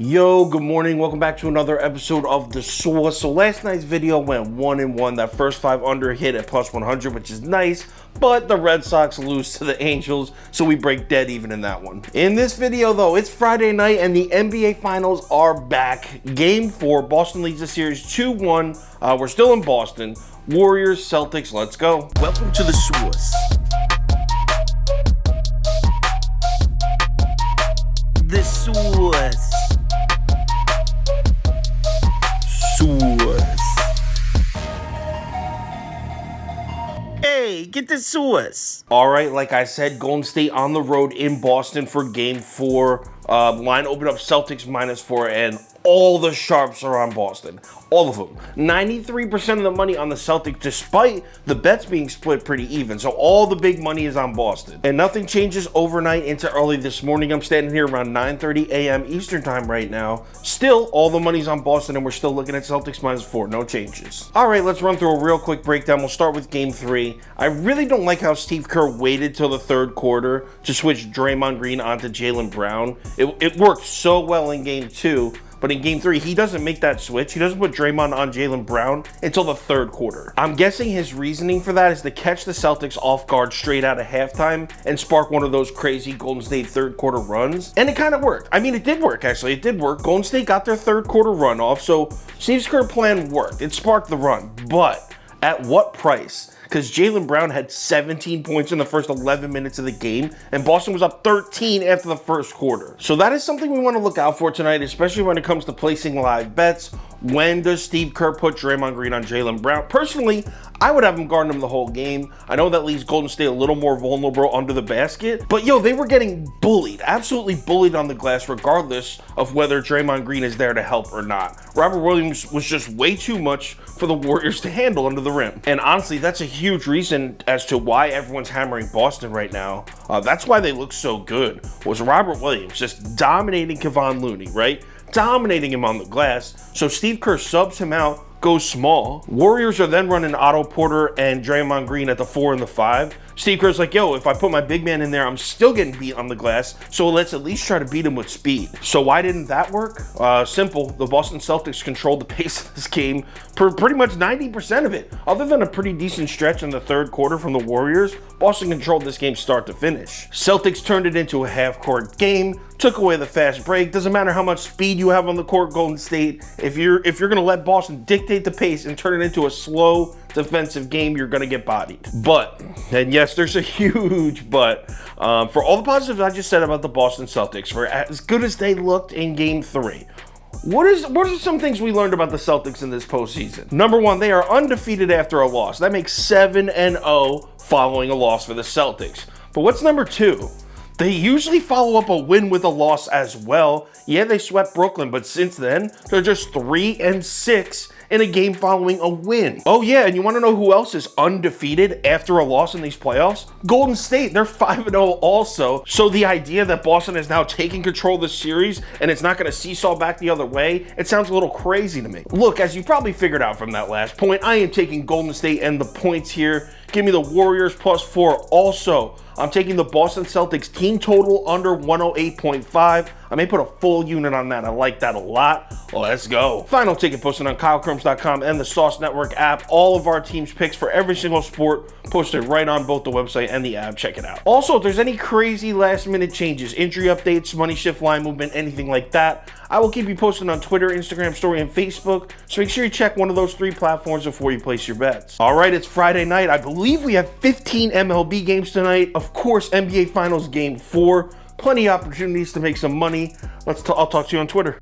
Yo, good morning. Welcome back to another episode of The Source. So last night's video went 1-1. That first 5 under hit at plus 100, which is nice, but the Red Sox lose to the Angels, so we break dead even in that one. In this video though, it's Friday night and the NBA Finals are back. Game 4, Boston leads the series 2-1. We're still in Boston. Warriors, Celtics, let's go. Welcome to The Source. The Source. Hey, get the Source. All right, like I said, Golden State on the road in Boston for game 4. Line opened up Celtics -4, and all the sharps are on Boston. All of them. 93% of the money on the Celtics, despite the bets being split pretty even. So all the big money is on Boston. And nothing changes overnight into early this morning. I'm standing here around 9:30 a.m. Eastern time right now. Still, all the money's on Boston, and we're still looking at Celtics -4. No changes. All right, let's run through a real quick breakdown. We'll start with game 3. I really don't like how Steve Kerr waited till the third quarter to switch Draymond Green onto Jaylen Brown. It worked so well in game 2. But in game 3, he doesn't make that switch. He doesn't put Draymond on Jaylen Brown until the third quarter. I'm guessing his reasoning for that is to catch the Celtics off guard straight out of halftime and spark one of those crazy Golden State third quarter runs. And it kind of worked. I mean, it did work, actually. It did work. Golden State got their third quarter run off, so Steve Kerr's plan worked. It sparked the run. But at what price? Because Jaylen Brown had 17 points in the first 11 minutes of the game, and Boston was up 13 after the first quarter. So that is something we want to look out for tonight, especially when it comes to placing live bets. When does Steve Kerr put Draymond Green on Jaylen Brown? Personally, I would have him guarding him the whole game. I know that leaves Golden State a little more vulnerable under the basket, but yo, they were getting bullied, absolutely bullied on the glass, regardless of whether Draymond Green is there to help or not. Robert Williams was just way too much for the Warriors to handle under the rim. And honestly, that's a huge reason as to why everyone's hammering Boston right now. That's why they look so good, was Robert Williams just dominating Kevon Looney, right? Dominating him on the glass. So Steve Kerr subs him out, goes small. Warriors are then running Otto Porter and Draymond Green at the 4 and the 5. Steve Kerr's like, yo, if I put my big man in there, I'm still getting beat on the glass, so let's at least try to beat him with speed. So why didn't that work? Simple. The Boston Celtics controlled the pace of this game for pretty much 90% of it. Other than a pretty decent stretch in the third quarter from the Warriors, Boston controlled this game start to finish. Celtics turned it into a half-court game, took away the fast break. Doesn't matter how much speed you have on the court, Golden State. If you're gonna let Boston dictate the pace and turn it into a slow defensive game, you're gonna get bodied. But, and yes, there's a huge but, for all the positives I just said about the Boston Celtics, for as good as they looked in game 3, what are some things we learned about the Celtics in this postseason? Number 1, they are undefeated after a loss. That makes 7-0 following a loss for the Celtics. But what's number 2? They usually follow up a win with a loss as well. Yeah, they swept Brooklyn, but since then, they're just 3-6 in a game following a win. Oh yeah, and you want to know who else is undefeated after a loss in these playoffs? Golden State, they're 5-0 also. So the idea that Boston is now taking control of the series and it's not going to seesaw back the other way, it sounds a little crazy to me. Look, as you probably figured out from that last point, I am taking Golden State and the points here. Give me the Warriors +4 also. I'm taking the Boston Celtics team total under 108.5. I may put a full unit on that. I like that a lot. Let's go. Final ticket posted on KyleKirms.com and the Sauce Network app. All of our team's picks for every single sport posted right on both the website and the app. Check it out. Also, if there's any crazy last minute changes, injury updates, money shift, line movement, anything like that, I will keep you posted on Twitter, Instagram story, and Facebook. So make sure you check one of those 3 platforms before you place your bets. All right, it's Friday night. I believe we have 15 MLB games tonight. Of course, NBA Finals Game 4. Plenty of opportunities to make some money. I'll talk to you on Twitter.